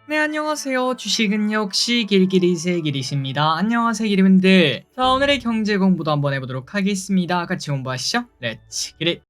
네, 안녕하세요. 주식은 역시 길길이세 길이십니다. 안녕하세요, 기리분들. 자, 오늘의 경제 공부도 한번 해보도록 하겠습니다. 같이 공부하시죠. 렛츠 기릿.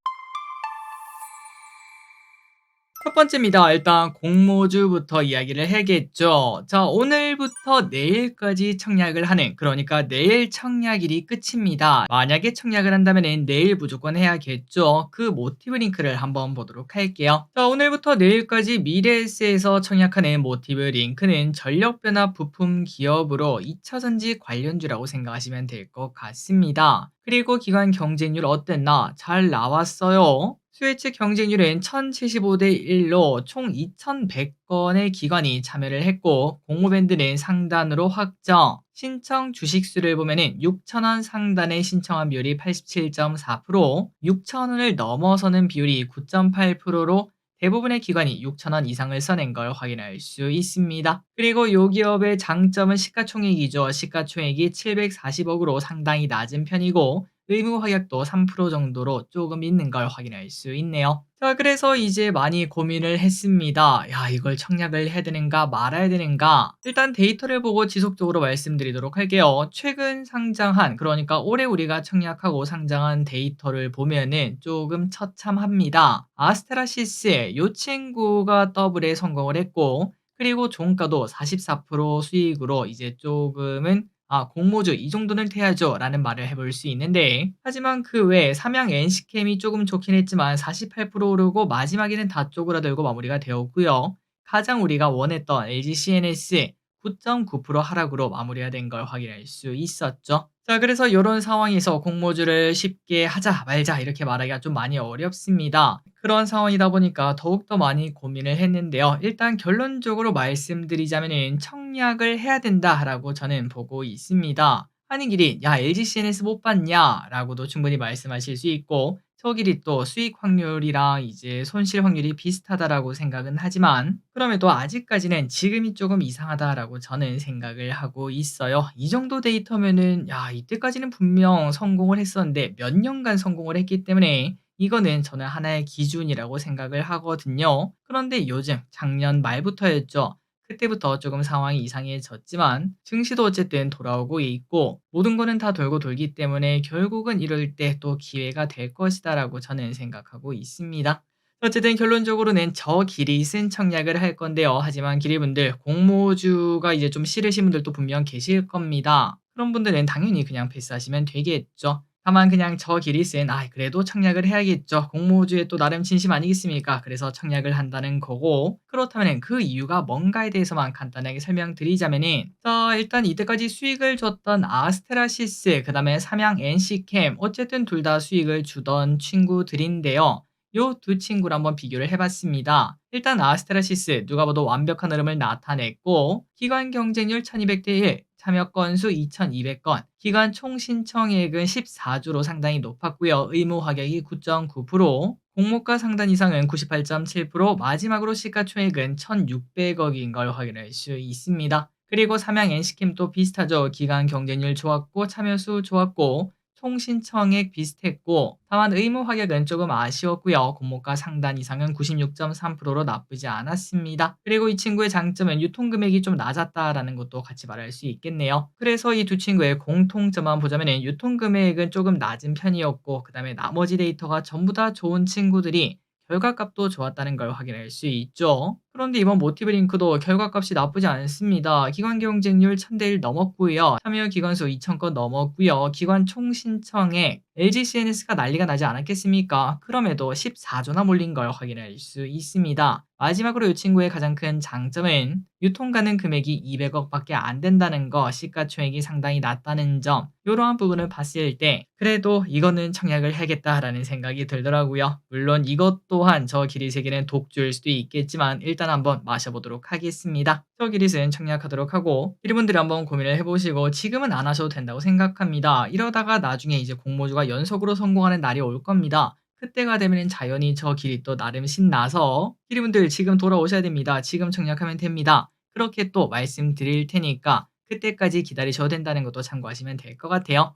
첫 번째입니다. 일단 공모주부터 이야기를 해야겠죠. 자, 오늘부터 내일까지 청약을 하는, 그러니까 내일 청약일이 끝입니다. 만약에 청약을 한다면 내일 무조건 해야겠죠. 그 모티브 링크를 한번 보도록 할게요. 자, 오늘부터 내일까지 미래에스에서 청약하는 모티브 링크는 전력변화 부품 기업으로 2차전지 관련주라고 생각하시면 될 것 같습니다. 그리고 기관 경쟁률 어땠나? 잘 나왔어요. 스위치 경쟁률은 1075대 1로 총 2100건의 기관이 참여를 했고, 공모밴드는 상단으로 확정. 신청 주식수를 보면은 6,000원 상단의 신청한 비율이 87.4%, 6,000원을 넘어서는 비율이 9.8%로 대부분의 기관이 6,000원 이상을 써낸 걸 확인할 수 있습니다. 그리고 이 기업의 장점은 시가총액이죠. 시가총액이 740억으로 상당히 낮은 편이고, 의무 확약도 3% 정도로 조금 있는 걸 확인할 수 있네요. 자, 그래서 이제 많이 고민을 했습니다. 야, 이걸 청약을 해야 되는가 말아야 되는가? 일단 데이터를 보고 지속적으로 말씀드리도록 할게요. 최근 상장한, 그러니까 올해 우리가 청약하고 상장한 데이터를 보면은 조금 처참합니다. 아스테라시스, 이 친구가 더블에 성공을 했고, 그리고 종가도 44% 수익으로 이제 조금은 공모주 이 정도는 돼야죠 라는 말을 해볼 수 있는데, 하지만 그 외에 삼양 NC캠이 조금 좋긴 했지만 48% 오르고 마지막에는 다 쪼그라들고 마무리가 되었고요. 가장 우리가 원했던 LG CNS 9.9% 하락으로 마무리가 된 걸 확인할 수 있었죠. 자, 그래서 이런 상황에서 공모주를 쉽게 하자 말자 이렇게 말하기가 좀 많이 어렵습니다. 그런 상황이다 보니까 더욱더 많이 고민을 했는데요. 일단 결론적으로 말씀드리자면 청약을 해야 된다라고 저는 보고 있습니다. 하는 길이 야, LG CNS 못 봤냐? 라고도 충분히 말씀하실 수 있고, 저 길이 또 수익 확률이랑 이제 손실 확률이 비슷하다라고 생각은 하지만, 그럼에도 아직까지는 지금이 조금 이상하다라고 저는 생각을 하고 있어요. 이 정도 데이터면은 야, 이때까지는 분명 성공을 했었는데 몇 년간 성공을 했기 때문에 이거는 저는 하나의 기준이라고 생각을 하거든요. 그런데 요즘 작년 말부터였죠. 그때부터 조금 상황이 이상해졌지만 증시도 어쨌든 돌아오고 있고 모든 거는 다 돌고 돌기 때문에 결국은 이럴 때 또 기회가 될 것이다라고 저는 생각하고 있습니다. 어쨌든 결론적으로는 저 기릿은 청약을 할 건데요. 하지만 기릿분들 공모주가 이제 좀 싫으신 분들도 분명 계실 겁니다. 그런 분들은 당연히 그냥 패스하시면 되겠죠. 다만 그냥 저 기릿은 그래도 청약을 해야겠죠. 공모주에 또 나름 진심 아니겠습니까? 그래서 청약을 한다는 거고, 그렇다면 그 이유가 뭔가에 대해서만 간단하게 설명드리자면은, 자, 일단 이때까지 수익을 줬던 아스테라시스, 그 다음에 삼양 NC캠, 어쨌든 둘 다 수익을 주던 친구들인데요. 요 두 친구를 한번 비교를 해봤습니다. 일단 아스테라시스 누가 봐도 완벽한 흐름을 나타냈고, 기관 경쟁률 1200대 1, 참여 건수 2200건, 기관 총 신청액은 14주로 상당히 높았고요. 의무 확약이 9.9%, 공모가 상단 이상은 98.7%, 마지막으로 시가총액은 1600억인 걸 확인할 수 있습니다. 그리고 삼양 NC캠도 비슷하죠. 기관 경쟁률 좋았고 참여수 좋았고 총 신청액 비슷했고, 다만 의무 확약은 조금 아쉬웠고요. 공모가 상단 이상은 96.3%로 나쁘지 않았습니다. 그리고 이 친구의 장점은 유통금액이 좀 낮았다라는 것도 같이 말할 수 있겠네요. 그래서 이 두 친구의 공통점만 보자면 유통금액은 조금 낮은 편이었고, 그 다음에 나머지 데이터가 전부 다 좋은 친구들이 결과값도 좋았다는 걸 확인할 수 있죠. 그런데 이번 모티브 링크도 결과값이 나쁘지 않습니다. 기관 경쟁률 1000대 1 넘었고요. 참여 기관수 2000건 넘었고요. 기관 총 신청액 LG CNS가 난리가 나지 않았겠습니까? 그럼에도 14조나 몰린 걸 확인할 수 있습니다. 마지막으로 이 친구의 가장 큰 장점은 유통 가능 금액이 200억밖에 안 된다는 거, 시가총액이 상당히 낮다는 점, 이러한 부분을 봤을 때 그래도 이거는 청약을 해야겠다라는 생각이 들더라고요. 물론 이것 또한 저 기릿에게는 독주일 수도 있겠지만 일단 한번 마셔보도록 하겠습니다. 저 기릿은 청약하도록 하고, 여러분들이 한번 고민을 해보시고 지금은 안 하셔도 된다고 생각합니다. 이러다가 나중에 이제 공모주가 연속으로 성공하는 날이 올 겁니다. 그때가 되면 자연히 저 길이 또 나름 신나서 기리분들 지금 돌아오셔야 됩니다. 지금 청약하면 됩니다. 그렇게 또 말씀드릴 테니까 그때까지 기다리셔도 된다는 것도 참고하시면 될 것 같아요.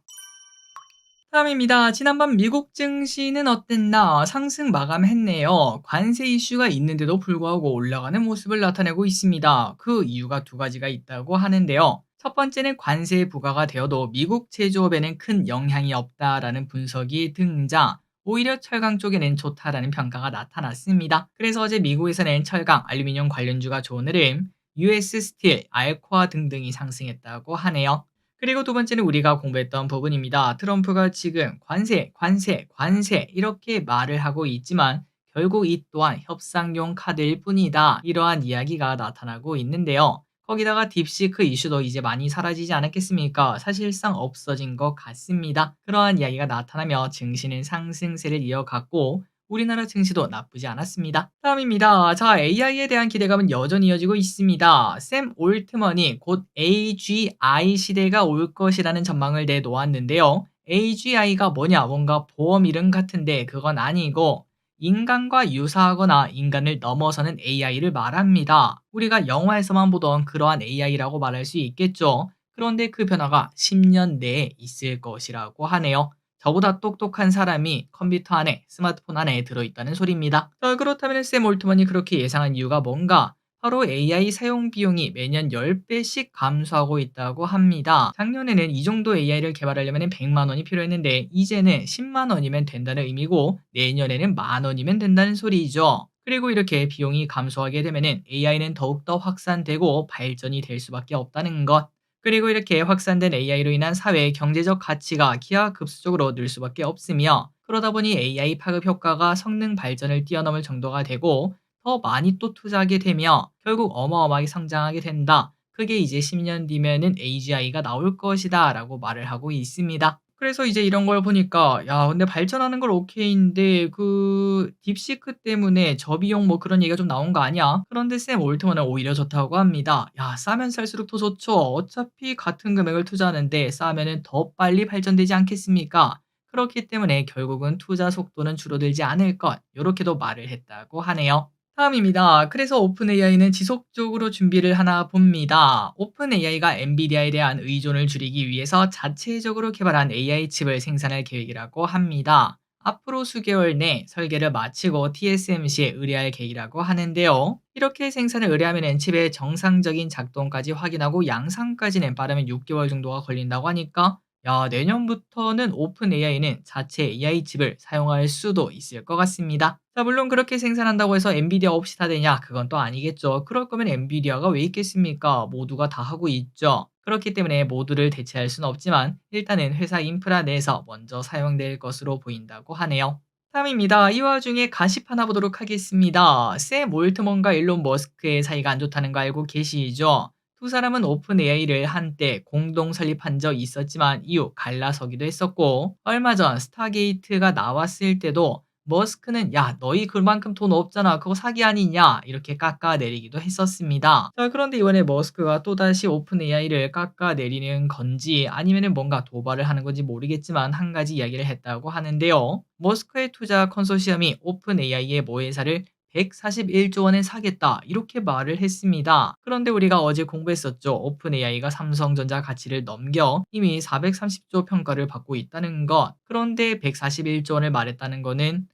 다음입니다. 지난밤 미국 증시는 어땠나? 상승 마감했네요. 관세 이슈가 있는데도 불구하고 올라가는 모습을 나타내고 있습니다. 그 이유가 두 가지가 있다고 하는데요. 첫 번째는 관세 부과가 되어도 미국 제조업에는 큰 영향이 없다라는 분석이 등장. 오히려 철강 쪽에는 좋다라는 평가가 나타났습니다. 그래서 어제 미국에서는 철강, 알루미늄 관련주가 좋은 흐름, US 스틸, 알코아 등등이 상승했다고 하네요. 그리고 두 번째는 우리가 공부했던 부분입니다. 트럼프가 지금 관세, 관세, 관세 이렇게 말을 하고 있지만 결국 이 또한 협상용 카드일 뿐이다. 이러한 이야기가 나타나고 있는데요. 거기다가 딥시크 이슈도 이제 많이 사라지지 않았겠습니까? 사실상 없어진 것 같습니다. 그러한 이야기가 나타나며 증시는 상승세를 이어갔고 우리나라 증시도 나쁘지 않았습니다. 다음입니다. 자, AI에 대한 기대감은 여전히 이어지고 있습니다. 샘 올트먼이 곧 AGI 시대가 올 것이라는 전망을 내놓았는데요. AGI가 뭐냐? 뭔가 보험 이름 같은데 그건 아니고 인간과 유사하거나 인간을 넘어서는 AI를 말합니다. 우리가 영화에서만 보던 그러한 AI라고 말할 수 있겠죠. 그런데 그 변화가 10년 내에 있을 것이라고 하네요. 저보다 똑똑한 사람이 컴퓨터 안에, 스마트폰 안에 들어있다는 소리입니다. 자, 그렇다면 샘 올트먼이 그렇게 예상한 이유가 뭔가? 바로 AI 사용 비용이 매년 10배씩 감소하고 있다고 합니다. 작년에는 이 정도 AI를 개발하려면 100만 원이 필요했는데 이제는 10만 원이면 된다는 의미고 내년에는 만 원이면 된다는 소리죠. 그리고 이렇게 비용이 감소하게 되면 AI는 더욱더 확산되고 발전이 될 수밖에 없다는 것. 그리고 이렇게 확산된 AI로 인한 사회 경제적 가치가 기하급수적으로 늘 수밖에 없으며 그러다 보니 AI 파급 효과가 성능 발전을 뛰어넘을 정도가 되고 더 많이 또 투자하게 되며 결국 어마어마하게 성장하게 된다. 그게 이제 10년 뒤면은 AGI가 나올 것이다 라고 말을 하고 있습니다. 그래서 이제 이런 걸 보니까 야 근데 발전하는 걸 오케이인데 그 딥시크 때문에 저비용 뭐 그런 얘기가 좀 나온 거 아니야? 그런데 샘 올트먼은 오히려 좋다고 합니다. 야 싸면 살수록 더 좋죠. 어차피 같은 금액을 투자하는데 싸면은 더 빨리 발전되지 않겠습니까? 그렇기 때문에 결국은 투자 속도는 줄어들지 않을 것. 요렇게도 말을 했다고 하네요. 다음입니다. 그래서 오픈 AI는 지속적으로 준비를 하나 봅니다. 오픈 AI가 엔비디아에 대한 의존을 줄이기 위해서 자체적으로 개발한 AI 칩을 생산할 계획이라고 합니다. 앞으로 수개월 내 설계를 마치고 TSMC에 의뢰할 계획이라고 하는데요. 이렇게 생산을 의뢰하면 칩의 정상적인 작동까지 확인하고 양산까지는 빠르면 6개월 정도가 걸린다고 하니까 야, 내년부터는 오픈 AI는 자체 AI 칩을 사용할 수도 있을 것 같습니다. 자, 물론 그렇게 생산한다고 해서 엔비디아 없이 다 되냐? 그건 또 아니겠죠. 그럴 거면 엔비디아가 왜 있겠습니까? 모두가 다 하고 있죠. 그렇기 때문에 모두를 대체할 수는 없지만 일단은 회사 인프라 내에서 먼저 사용될 것으로 보인다고 하네요. 다음입니다. 이 와중에 가십 하나 보도록 하겠습니다. 샘 올트먼과 일론 머스크의 사이가 안 좋다는 거 알고 계시죠? 두 사람은 오픈 AI를 한때 공동 설립한 적이 있었지만 이후 갈라서기도 했었고 얼마 전 스타게이트가 나왔을 때도 머스크는 야 너희 그만큼 돈 없잖아 그거 사기 아니냐 이렇게 깎아내리기도 했었습니다. 자 그런데 이번에 머스크가 또다시 오픈 AI를 깎아내리는 건지 아니면 뭔가 도발을 하는 건지 모르겠지만 한 가지 이야기를 했다고 하는데요. 머스크의 투자 컨소시엄이 오픈 AI의 모회사를 141조 원에 사겠다 이렇게 말을 했습니다. 그런데 우리가 어제 공부했었죠. 오픈 AI가 삼성전자 가치를 넘겨 이미 430조 평가를 받고 있다는 것. 그런데 141조 원을 말했다는 거는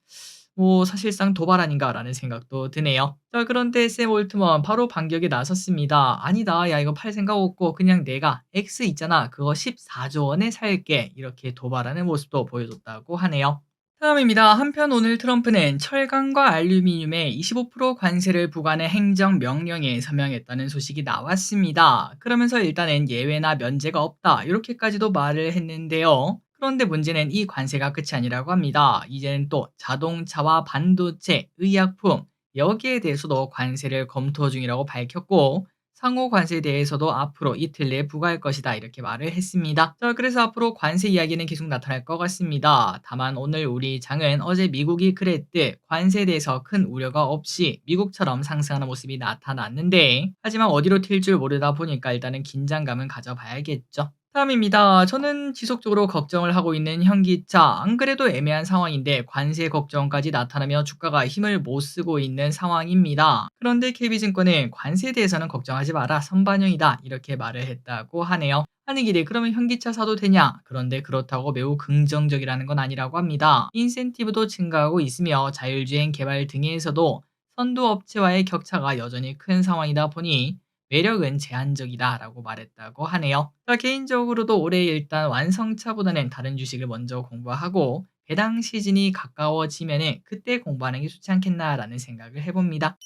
뭐 사실상 도발 아닌가라는 생각도 드네요. 자 그런데 샘 올트먼 바로 반격에 나섰습니다. 아니다 야 이거 팔 생각 없고 그냥 내가 X 있잖아 그거 14조 원에 살게 이렇게 도발하는 모습도 보여줬다고 하네요. 다음입니다. 한편 오늘 트럼프는 철강과 알루미늄에 25% 관세를 부과하는 행정명령에 서명했다는 소식이 나왔습니다. 그러면서 일단은 예외나 면제가 없다 이렇게까지도 말을 했는데요. 그런데 문제는 이 관세가 끝이 아니라고 합니다. 이제는 또 자동차와 반도체, 의약품 여기에 대해서도 관세를 검토 중이라고 밝혔고 상호 관세에 대해서도 앞으로 이틀 내에 부과할 것이다 이렇게 말을 했습니다. 자, 그래서 앞으로 관세 이야기는 계속 나타날 것 같습니다. 다만 오늘 우리 장은 어제 미국이 그랬듯 관세에 대해서 큰 우려가 없이 미국처럼 상승하는 모습이 나타났는데 하지만 어디로 튈 줄 모르다 보니까 일단은 긴장감은 가져봐야겠죠. 다음입니다. 저는 지속적으로 걱정을 하고 있는 현기차. 안 그래도 애매한 상황인데 관세 걱정까지 나타나며 주가가 힘을 못 쓰고 있는 상황입니다. 그런데 KB증권은 관세에 대해서는 걱정하지 마라. 선반영이다. 이렇게 말을 했다고 하네요. 하는 길에 그러면 현기차 사도 되냐? 그런데 그렇다고 매우 긍정적이라는 건 아니라고 합니다. 인센티브도 증가하고 있으며 자율주행 개발 등에서도 선도 업체와의 격차가 여전히 큰 상황이다 보니 매력은 제한적이다라고 말했다고 하네요. 개인적으로도 올해 일단 완성차보다는 다른 주식을 먼저 공부하고 배당 시즌이 가까워지면은 그때 공부하는 게 좋지 않겠나라는 생각을 해봅니다.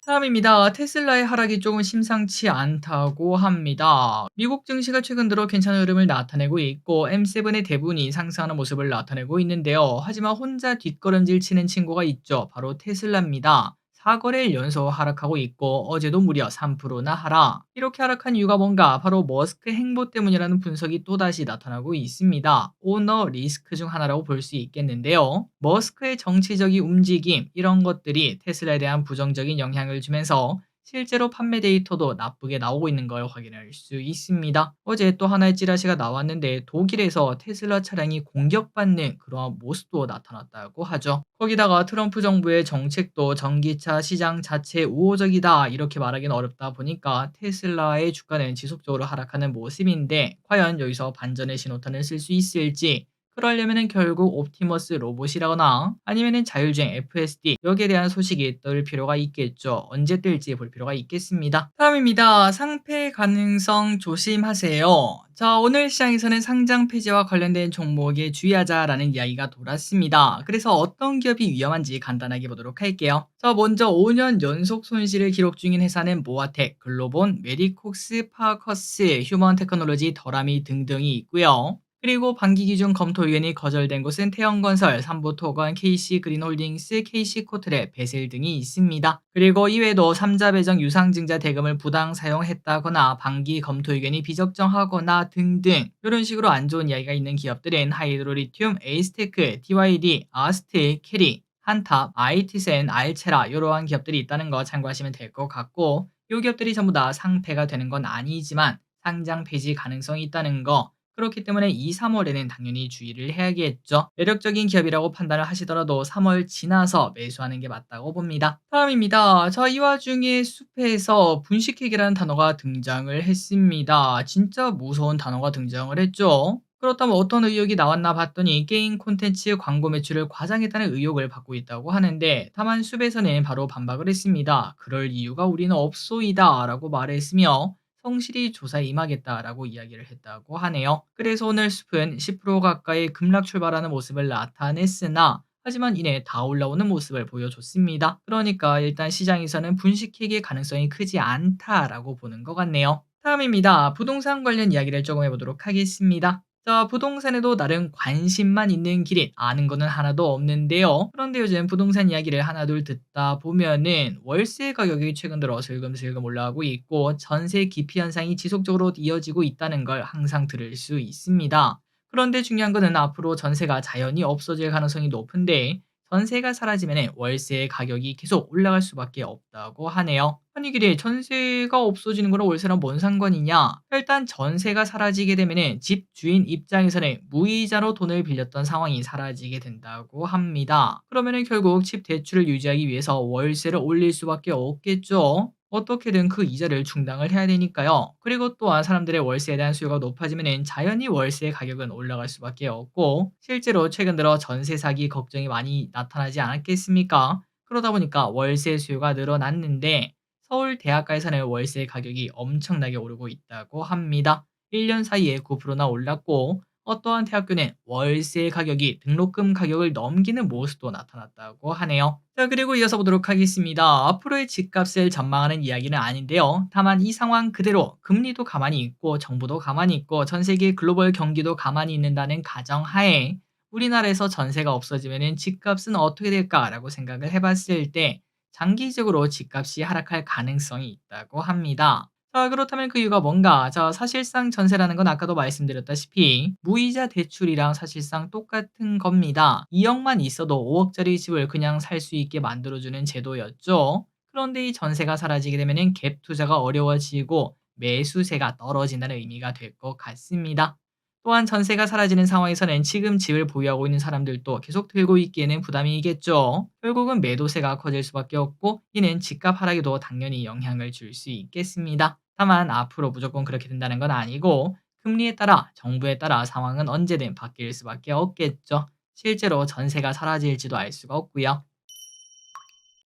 다음입니다. 테슬라의 하락이 조금 심상치 않다고 합니다. 미국 증시가 최근 들어 괜찮은 흐름을 나타내고 있고 M7의 대부분이 상승하는 모습을 나타내고 있는데요. 하지만 혼자 뒷걸음질 치는 친구가 있죠. 바로 테슬라입니다. 4거래일 연속 하락하고 있고 어제도 무려 3%나 하락. 이렇게 하락한 이유가 뭔가 바로 머스크 행보 때문이라는 분석이 또다시 나타나고 있습니다. 오너 리스크 중 하나라고 볼 수 있겠는데요. 머스크의 정치적인 움직임 이런 것들이 테슬라에 대한 부정적인 영향을 주면서 실제로 판매 데이터도 나쁘게 나오고 있는 걸 확인할 수 있습니다. 어제 또 하나의 찌라시가 나왔는데 독일에서 테슬라 차량이 공격받는 그러한 모습도 나타났다고 하죠. 거기다가 트럼프 정부의 정책도 전기차 시장 자체 우호적이다 이렇게 말하기는 어렵다 보니까 테슬라의 주가는 지속적으로 하락하는 모습인데 과연 여기서 반전의 신호탄을 쓸 수 있을지 그러려면은 결국 옵티머스 로봇이라거나 아니면은 자율주행 FSD 여기에 대한 소식이 뜰 필요가 있겠죠. 언제 뜰지 볼 필요가 있겠습니다. 다음입니다. 상패 가능성 조심하세요. 자, 오늘 시장에서는 상장 폐지와 관련된 종목에 주의하자라는 이야기가 돌았습니다. 그래서 어떤 기업이 위험한지 간단하게 보도록 할게요. 자, 먼저 5년 연속 손실을 기록 중인 회사는 모아텍, 글로본, 메디콕스, 파커스, 휴먼 테크놀로지, 더라미 등등이 있고요. 그리고 반기 기준 검토 의견이 거절된 곳은 태영건설, 삼부토건, KC그린홀딩스, KC코트랩, 베셀 등이 있습니다. 그리고 이외에도 3자 배정 유상증자 대금을 부당 사용했다거나 반기 검토 의견이 비적정하거나 등등 이런 식으로 안 좋은 이야기가 있는 기업들은 하이드로리튬, 에이스테크, TYD, 아스트, 캐리, 한탑, IT센, 알체라 이러한 기업들이 있다는 거 참고하시면 될 것 같고 이 기업들이 전부 다 상패가 되는 건 아니지만 상장 폐지 가능성이 있다는 거 그렇기 때문에 2, 3월에는 당연히 주의를 해야겠죠. 매력적인 기업이라고 판단을 하시더라도 3월 지나서 매수하는 게 맞다고 봅니다. 다음입니다. 자, 이 와중에 숲에서 분식회계라는 단어가 등장을 했습니다. 진짜 무서운 단어가 등장을 했죠. 그렇다면 어떤 의혹이 나왔나 봤더니 게임 콘텐츠 광고 매출을 과장했다는 의혹을 받고 있다고 하는데 다만 숲에서는 바로 반박을 했습니다. 그럴 이유가 우리는 없소이다 라고 말했으며 성실히 조사에 임하겠다라고 이야기를 했다고 하네요. 그래서 오늘 숲은 10% 가까이 급락 출발하는 모습을 나타냈으나 하지만 이내 다 올라오는 모습을 보여줬습니다. 그러니까 일단 시장에서는 분식회계 가능성이 크지 않다라고 보는 것 같네요. 다음입니다. 부동산 관련 이야기를 조금 해보도록 하겠습니다. 자, 부동산에도 나름 관심만 있는 기린, 아는 거는 하나도 없는데요. 그런데 요즘 부동산 이야기를 하나둘 듣다 보면은 월세 가격이 최근 들어 슬금슬금 올라가고 있고 전세 기피 현상이 지속적으로 이어지고 있다는 걸 항상 들을 수 있습니다. 그런데 중요한 거는 앞으로 전세가 자연히 없어질 가능성이 높은데 전세가 사라지면 월세 가격이 계속 올라갈 수밖에 없다고 하네요. 아니 길에 전세가 없어지는 거랑 월세랑 뭔 상관이냐? 일단 전세가 사라지게 되면 집 주인 입장에서는 무이자로 돈을 빌렸던 상황이 사라지게 된다고 합니다. 그러면 결국 집 대출을 유지하기 위해서 월세를 올릴 수밖에 없겠죠. 어떻게든 그 이자를 충당을 해야 되니까요. 그리고 또한 사람들의 월세에 대한 수요가 높아지면 자연히 월세 가격은 올라갈 수밖에 없고 실제로 최근 들어 전세 사기 걱정이 많이 나타나지 않았겠습니까? 그러다 보니까 월세 수요가 늘어났는데 서울 대학가에서는 월세 가격이 엄청나게 오르고 있다고 합니다. 1년 사이에 9%나 올랐고 어떠한 대학교는 월세 가격이 등록금 가격을 넘기는 모습도 나타났다고 하네요. 자, 그리고 이어서 보도록 하겠습니다. 앞으로의 집값을 전망하는 이야기는 아닌데요. 다만 이 상황 그대로 금리도 가만히 있고 정부도 가만히 있고 전 세계 글로벌 경기도 가만히 있는다는 가정하에 우리나라에서 전세가 없어지면 집값은 어떻게 될까라고 생각을 해봤을 때 장기적으로 집값이 하락할 가능성이 있다고 합니다. 자, 그렇다면 그 이유가 뭔가? 자, 사실상 전세라는 건 아까도 말씀드렸다시피 무이자 대출이랑 사실상 똑같은 겁니다. 2억만 있어도 5억짜리 집을 그냥 살 수 있게 만들어주는 제도였죠. 그런데 이 전세가 사라지게 되면 갭 투자가 어려워지고 매수세가 떨어진다는 의미가 될 것 같습니다. 또한 전세가 사라지는 상황에서는 지금 집을 보유하고 있는 사람들도 계속 들고 있기에는 부담이겠죠. 결국은 매도세가 커질 수밖에 없고 이는 집값 하락에도 당연히 영향을 줄 수 있겠습니다. 다만 앞으로 무조건 그렇게 된다는 건 아니고 금리에 따라 정부에 따라 상황은 언제든 바뀔 수밖에 없겠죠. 실제로 전세가 사라질지도 알 수가 없고요.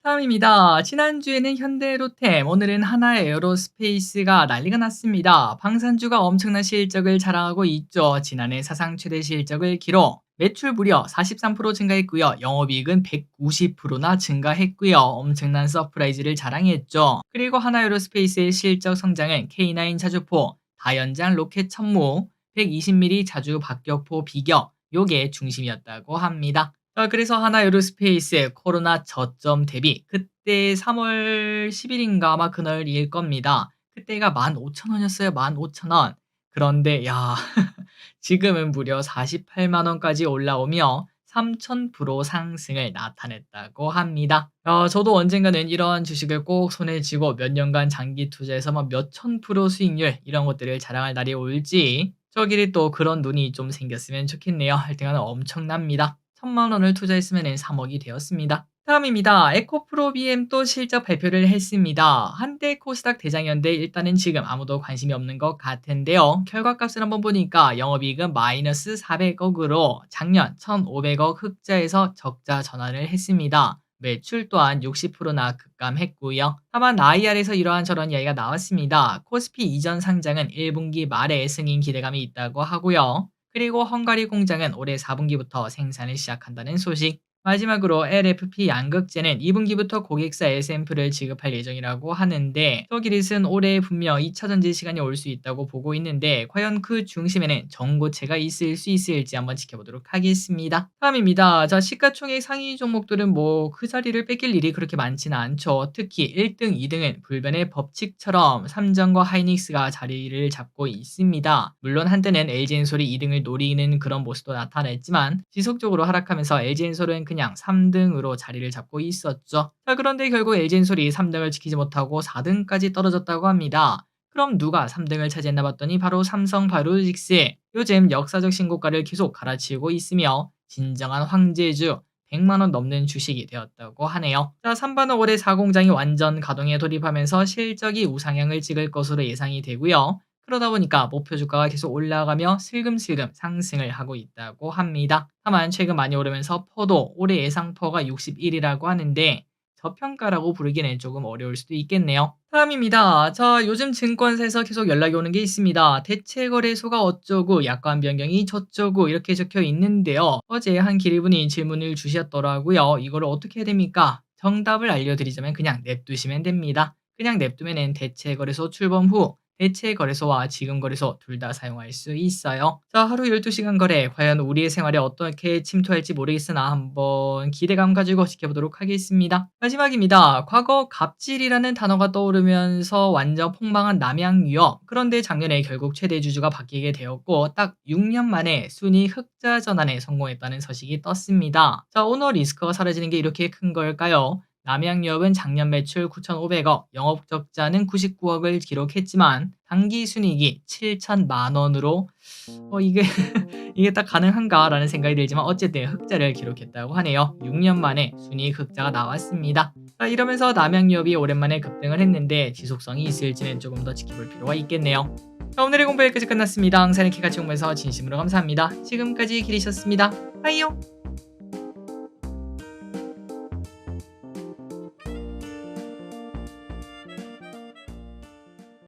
다음입니다. 지난주에는 현대로템, 오늘은 하나에어로스페이스가 난리가 났습니다. 방산주가 엄청난 실적을 자랑하고 있죠. 지난해 사상 최대 실적을 기록. 매출 무려 43% 증가했고요. 영업이익은 190%나 증가했고요. 엄청난 서프라이즈를 자랑했죠. 그리고 하나에어로스페이스의 실적 성장은 K9 자주포, 다연장 로켓 천무, 120mm 자주 박격포 비격, 요게 중심이었다고 합니다. 그래서 하나에어로스페이스의 코로나 저점 대비 그때 3월 10일인가 아마 그날일 겁니다. 그때가 15,000원이었어요. 15,000원. 그런데 야 지금은 무려 48만 원까지 올라오며 3000% 상승을 나타냈다고 합니다. 저도 언젠가는 이런 주식을 꼭 손에 쥐고 몇 년간 장기 투자해서 막 몇천 프로 수익률 이런 것들을 자랑할 날이 올지 저길이 또 그런 눈이 좀 생겼으면 좋겠네요. 하여튼간 엄청납니다. 1000만 원을 투자했으면 3억이 되었습니다. 다음입니다. 에코프로비엠 또 실적 발표를 했습니다. 한때 코스닥 대장이었는데 일단은 지금 아무도 관심이 없는 것 같은데요. 결과값을 한번 보니까 영업이익은 마이너스 400억으로 작년 1,500억 흑자에서 적자 전환을 했습니다. 매출 또한 60%나 급감했고요. 다만 IR에서 이러한 저런 이야기가 나왔습니다. 코스피 이전 상장은 1분기 말에 승인 기대감이 있다고 하고요. 그리고 헝가리 공장은 올해 4분기부터 생산을 시작한다는 소식. 마지막으로 LFP 양극재는 2분기부터 고객사에 샘플을 지급할 예정이라고 하는데 서기릿은 올해 분명 2차 전지 시간이 올 수 있다고 보고 있는데 과연 그 중심에는 전고체가 있을 수 있을지 한번 지켜보도록 하겠습니다. 다음입니다. 자, 시가총액 상위 종목들은 뭐 그 자리를 뺏길 일이 그렇게 많지는 않죠. 특히 1등, 2등은 불변의 법칙처럼 삼성과 하이닉스가 자리를 잡고 있습니다. 물론 한때는 LG엔솔이 2등을 노리는 그런 모습도 나타냈지만 지속적으로 하락하면서 LG엔솔은 그냥 3등으로 자리를 잡고 있었죠. 자, 그런데 결국 LG엔솔이 3등을 지키지 못하고 4등까지 떨어졌다고 합니다. 그럼 누가 3등을 차지했나 봤더니 바로 삼성바이오로직스. 요즘 역사적 신고가를 계속 갈아치우고 있으며 진정한 황제주 100만 원 넘는 주식이 되었다고 하네요. 자, 3반은 올해 4공장이 완전 가동에 돌입하면서 실적이 우상향을 찍을 것으로 예상이 되고요. 그러다 보니까 목표 주가가 계속 올라가며 슬금슬금 상승을 하고 있다고 합니다. 다만 최근 많이 오르면서 퍼도 올해 예상 퍼가 61이라고 하는데 저평가라고 부르기는 조금 어려울 수도 있겠네요. 다음입니다. 자, 요즘 증권사에서 계속 연락이 오는 게 있습니다. 대체거래소가 어쩌고 약관 변경이 저쩌고 이렇게 적혀 있는데요. 어제 한 기리분이 질문을 주셨더라고요. 이거를 어떻게 해야 됩니까? 정답을 알려드리자면 그냥 냅두시면 됩니다. 그냥 냅두면 대체거래소 출범 후 대체거래소와 지금거래소 둘 다 사용할 수 있어요. 자, 하루 12시간 거래 과연 우리의 생활에 어떻게 침투할지 모르겠으나 한번 기대감 가지고 지켜보도록 하겠습니다. 마지막입니다. 과거 갑질이라는 단어가 떠오르면서 완전 폭망한 남양유업. 그런데 작년에 결국 최대 주주가 바뀌게 되었고 딱 6년 만에 순위 흑자 전환에 성공했다는 소식이 떴습니다. 자, 오너 리스크가 사라지는 게 이렇게 큰 걸까요? 남양유업은 작년 매출 9,500억, 영업 적자는 99억을 기록했지만 당기 순이익이 7천만 원으로 이게 이게 딱 가능한가라는 생각이 들지만 어쨌든 흑자를 기록했다고 하네요. 6년 만에 순이익 흑자가 나왔습니다. 자, 이러면서 남양유업이 오랜만에 급등을 했는데 지속성이 있을지는 조금 더 지켜볼 필요가 있겠네요. 자, 오늘의 공부 여기까지 끝났습니다. 항상 이렇게 같이 공부해서 진심으로 감사합니다. 지금까지 기리셨습니다. 빠이요.